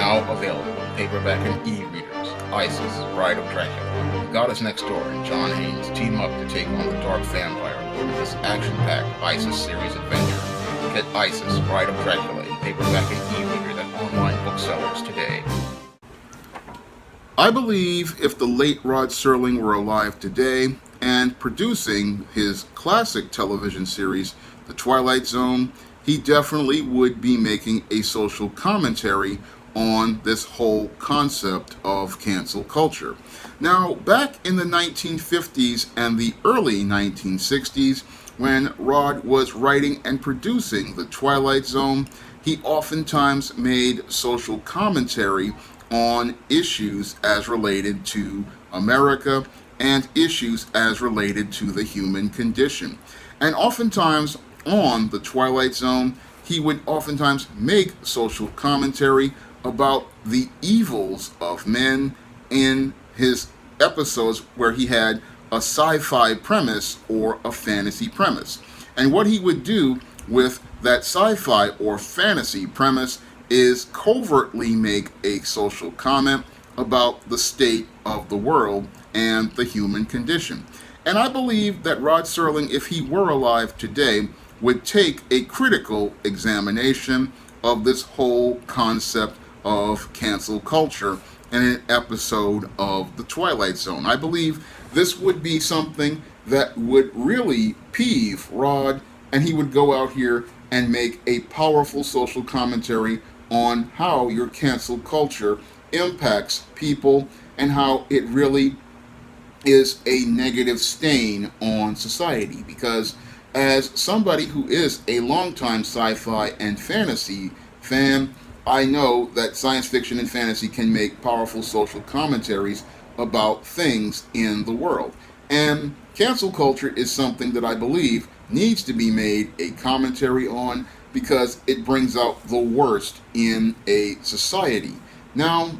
Now available in paperback and e-readers. Isis, Bride of Dracula. The Goddess Next Door and John Haynes team up to take on the Dark Vampire Lord in this action-packed Isis series adventure. Get Isis, Bride of Dracula in paperback and e-readers at online booksellers today. I believe if the late Rod Serling were alive today and producing his classic television series, The Twilight Zone, he definitely would be making a social commentary on this whole concept of cancel culture. Now, back in the 1950s and the early 1960s, when Rod was writing and producing The Twilight Zone, he oftentimes made social commentary on issues as related to America and issues as related to the human condition. And oftentimes on The Twilight Zone, he would oftentimes make social commentary about the evils of men in his episodes where he had a sci-fi premise or a fantasy premise. And what he would do with that sci-fi or fantasy premise is covertly make a social comment about the state of the world and the human condition. And I believe that Rod Serling, if he were alive today, would take a critical examination of this whole concept of cancel culture in an episode of The Twilight Zone. I believe this would be something that would really peeve Rod, and he would go out here and make a powerful social commentary on how your cancel culture impacts people and how it really is a negative stain on society. Because as somebody who is a longtime sci-fi and fantasy fan, I know that science fiction and fantasy can make powerful social commentaries about things in the world. And cancel culture is something that I believe needs to be made a commentary on because it brings out the worst in a society. Now,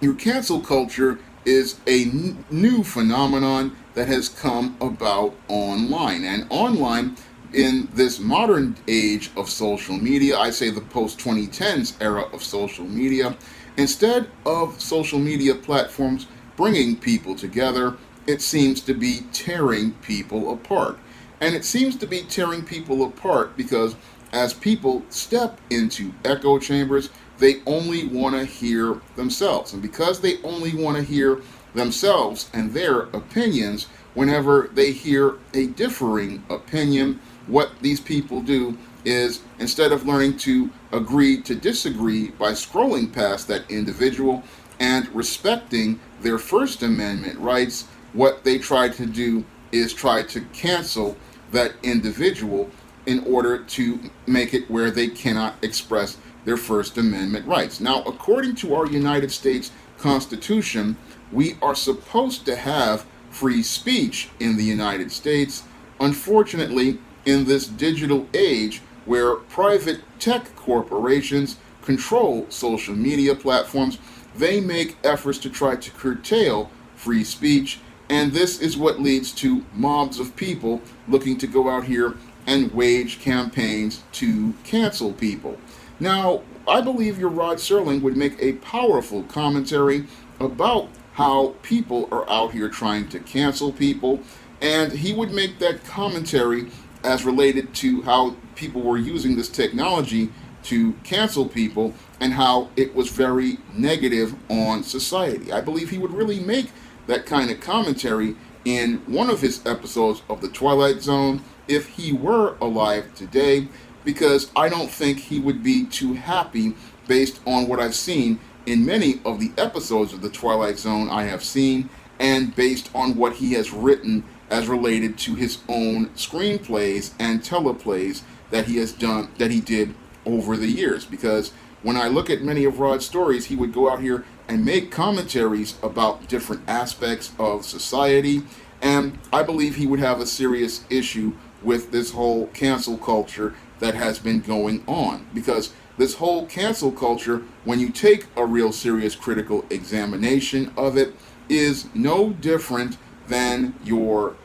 your cancel culture is a new phenomenon that has come about online. And online, in this modern age of social media, I say the post-2010s era of social media, instead of social media platforms bringing people together, it seems to be tearing people apart. And it seems to be tearing people apart because as people step into echo chambers, they only want to hear themselves. And because they only want to hear themselves and their opinions, whenever they hear a differing opinion, what these people do is, instead of learning to agree to disagree by scrolling past that individual and respecting their First Amendment rights, what they try to do is try to cancel that individual in order to make it where they cannot express their First Amendment rights. Now, according to our United States Constitution, we are supposed to have free speech in the United States. Unfortunately, in this digital age where private tech corporations control social media platforms, they make efforts to try to curtail free speech, and this is what leads to mobs of people looking to go out here and wage campaigns to cancel people. Now, I believe your Rod Serling would make a powerful commentary about how people are out here trying to cancel people, and he would make that commentary as related to how people were using this technology to cancel people and how it was very negative on society. I believe he would really make that kind of commentary in one of his episodes of The Twilight Zone if he were alive today, because I don't think he would be too happy based on what I've seen in many of the episodes of The Twilight Zone I have seen, and based on what he has written as related to his own screenplays and teleplays that he has done, that he did over the years. Because when I look at many of Rod's stories, he would go out here and make commentaries about different aspects of society, and I believe he would have a serious issue with this whole cancel culture that has been going on. Because this whole cancel culture, when you take a real serious critical examination of it, is no different than your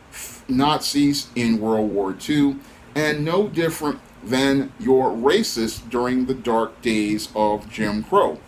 Nazis in World War II, and no different than your racists during the dark days of Jim Crow.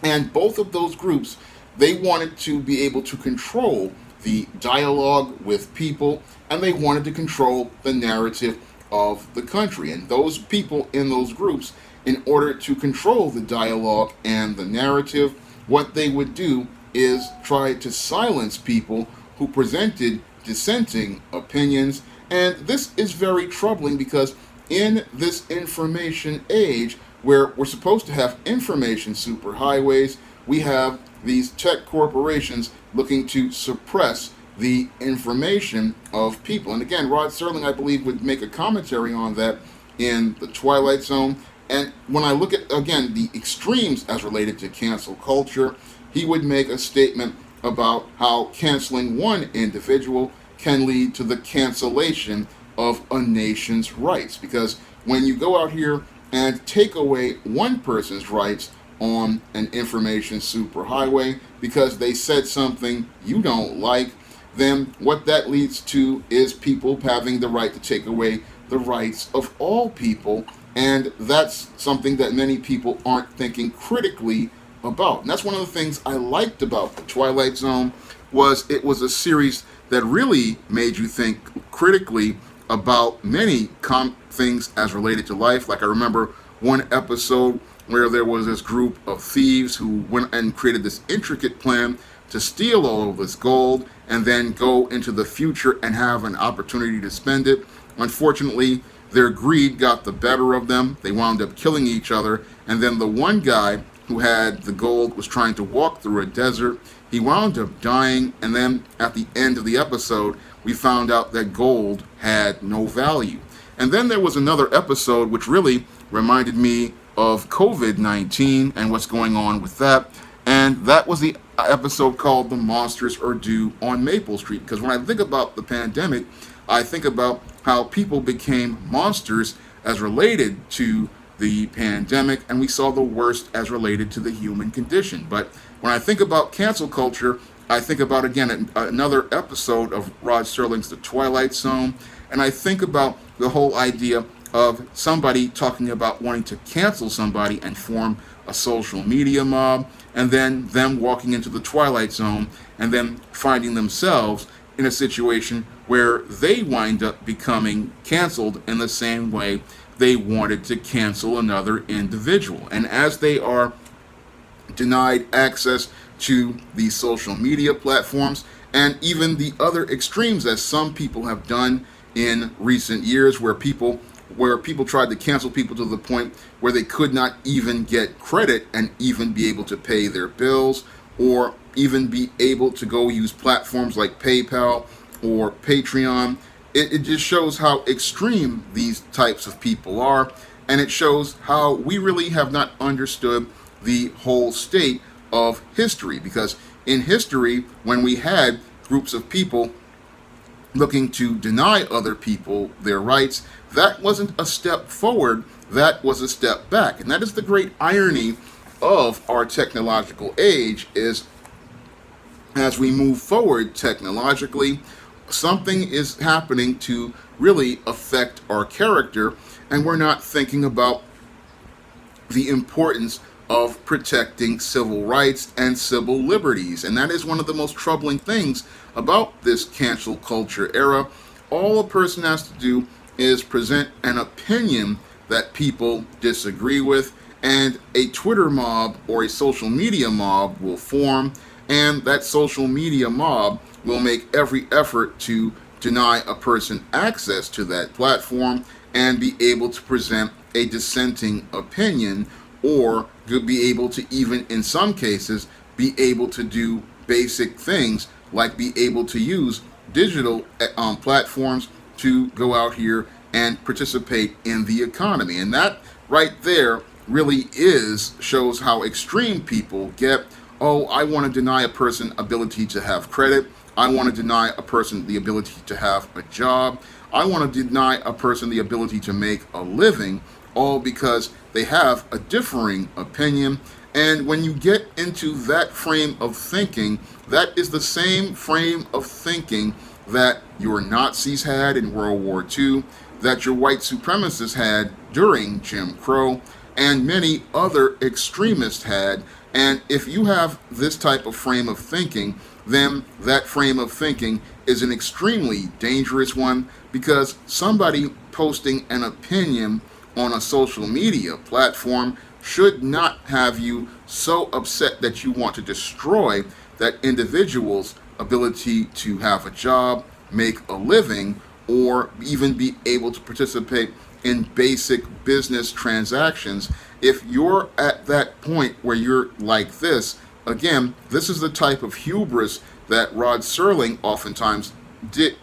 And both of those groups, they wanted to be able to control the dialogue with people, and they wanted to control the narrative of the country. And those people in those groups, in order to control the dialogue and the narrative, what they would do is try to silence people who presented dissenting opinions. And this is very troubling because in this information age, where we're supposed to have information superhighways, we have these tech corporations looking to suppress the information of people. And again, Rod Serling, I believe, would make a commentary on that in the Twilight Zone. And when I look at, again, the extremes as related to cancel culture, he would make a statement about how canceling one individual can lead to the cancellation of a nation's rights. Because when you go out here and take away one person's rights on an information superhighway because they said something you don't like, then what that leads to is people having the right to take away the rights of all people. And that's something that many people aren't thinking critically about. And that's one of the things I liked about the Twilight Zone, was it was a series that really made you think critically about many things as related to life. Like I remember one episode where there was this group of thieves who went and created this intricate plan to steal all of this gold and then go into the future and have an opportunity to spend it. Unfortunately, their greed got the better of them. They wound up killing each other. And then the one guy who had the gold was trying to walk through a desert. He wound up dying. And then at the end of the episode, we found out that gold had no value. And then there was another episode which really reminded me of COVID-19 and what's going on with that. And that was the episode called The Monsters Are Due on Maple Street. Because when I think about the pandemic, I think about how people became monsters as related to the pandemic, and we saw the worst as related to the human condition. But when I think about cancel culture, I think about, again, another episode of Rod Serling's The Twilight Zone, and I think about the whole idea of somebody talking about wanting to cancel somebody and form a social media mob, and then them walking into the Twilight Zone and then finding themselves in a situation where they wind up becoming canceled in the same way they wanted to cancel another individual. And as they are denied access to these social media platforms and even the other extremes, as some people have done in recent years, where people tried to cancel people to the point where they could not even get credit and even be able to pay their bills, or even be able to go use platforms like PayPal or Patreon. It just shows how extreme these types of people are, and it shows how we really have not understood the whole state of history. Because in history, when we had groups of people looking to deny other people their rights, that wasn't a step forward, that was a step back. And that is the great irony of our technological age, is as we move forward technologically, something is happening to really affect our character, and we're not thinking about the importance of protecting civil rights and civil liberties. And that is one of the most troubling things about this cancel culture era. All a person has to do is present an opinion that people disagree with, and a Twitter mob or a social media mob will form, and that social media mob will make every effort to deny a person access to that platform and be able to present a dissenting opinion, or could be able to, even in some cases, be able to do basic things like be able to use digital platforms to go out here and participate in the economy. And that right there really shows how extreme people get. Oh, I want to deny a person ability to have credit. I want to deny a person the ability to have a job. I want to deny a person the ability to make a living, all because they have a differing opinion. And when you get into that frame of thinking, that is the same frame of thinking that your Nazis had in World War II, that your white supremacists had during Jim Crow, and many other extremists had. And if you have this type of frame of thinking, then that frame of thinking is an extremely dangerous one, because somebody posting an opinion on a social media platform should not have you so upset that you want to destroy that individual's ability to have a job, make a living, or even be able to participate in basic business transactions. If you're at that point where you're like this, again, this is the type of hubris that Rod Serling oftentimes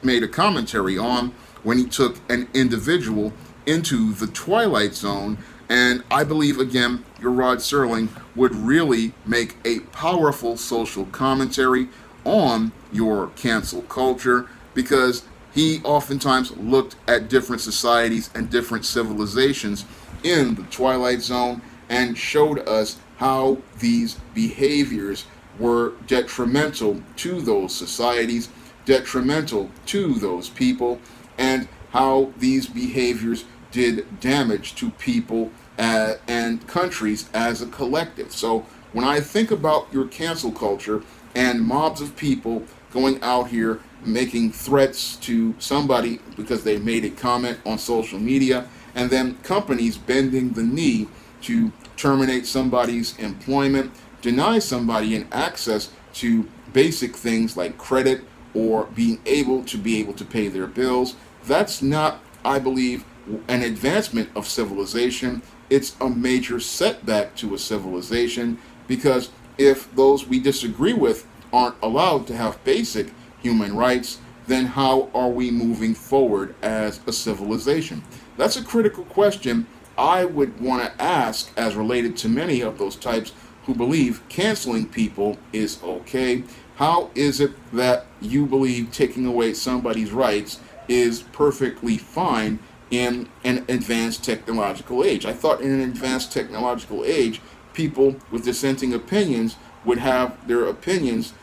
made a commentary on when he took an individual into the Twilight Zone. And I believe, again, your Rod Serling would really make a powerful social commentary on your cancel culture, because he oftentimes looked at different societies and different civilizations in the Twilight Zone and showed us how these behaviors were detrimental to those societies, detrimental to those people, and how these behaviors did damage to people and countries as a collective. So when I think about your cancel culture and mobs of people going out here making threats to somebody because they made a comment on social media, and then companies bending the knee to terminate somebody's employment, deny somebody an access to basic things like credit or being able to pay their bills, that's not, I believe, an advancement of civilization. It's a major setback to a civilization, because if those we disagree with aren't allowed to have basic human rights, then how are we moving forward as a civilization? That's a critical question I would want to ask, as related to many of those types who believe canceling people is okay. How is it that you believe taking away somebody's rights is perfectly fine in an advanced technological age? I thought in an advanced technological age, people with dissenting opinions would have their opinions,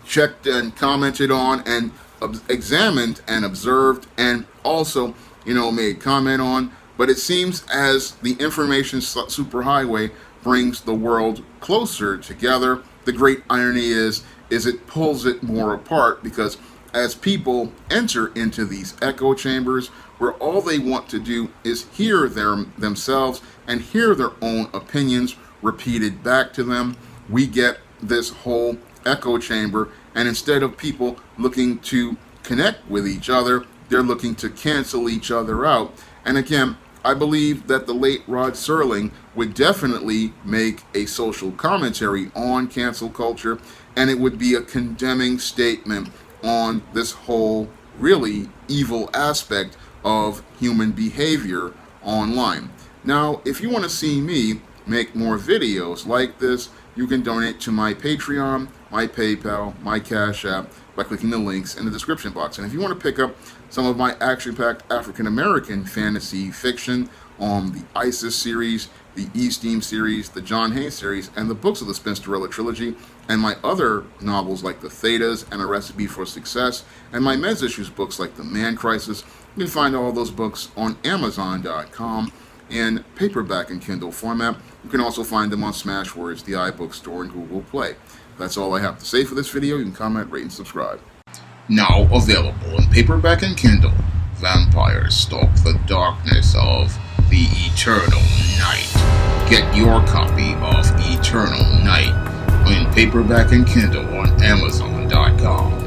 checked and commented on and examined and observed, and also, made comment on. But it seems as the information superhighway brings the world closer together, the great irony is it pulls it more apart, because as people enter into these echo chambers where all they want to do is hear themselves and hear their own opinions repeated back to them, we get this whole echo chamber. And instead of people looking to connect with each other, they're looking to cancel each other out. And again, I believe that the late Rod Serling would definitely make a social commentary on cancel culture, and it would be a condemning statement on this whole really evil aspect of human behavior online. Now, if you want to see me make more videos like this, you can donate to my Patreon, my PayPal, my Cash App by clicking the links in the description box. And if you want to pick up some of my action-packed African-American fantasy fiction on the ISIS series, the E-Steam series, the John Hayes series, and the books of the Spinsterella trilogy, and my other novels like The Thetas and A Recipe for Success, and my men's issues books like The Man Crisis, you can find all those books on Amazon.com in paperback and Kindle format. You can also find them on Smashwords, the iBook Store, and Google Play. That's all I have to say for this video. You can comment, rate, and subscribe. Now available in paperback and Kindle, Vampires Stalk the Darkness of the Eternal Night. Get your copy of Eternal Night in paperback and Kindle on Amazon.com.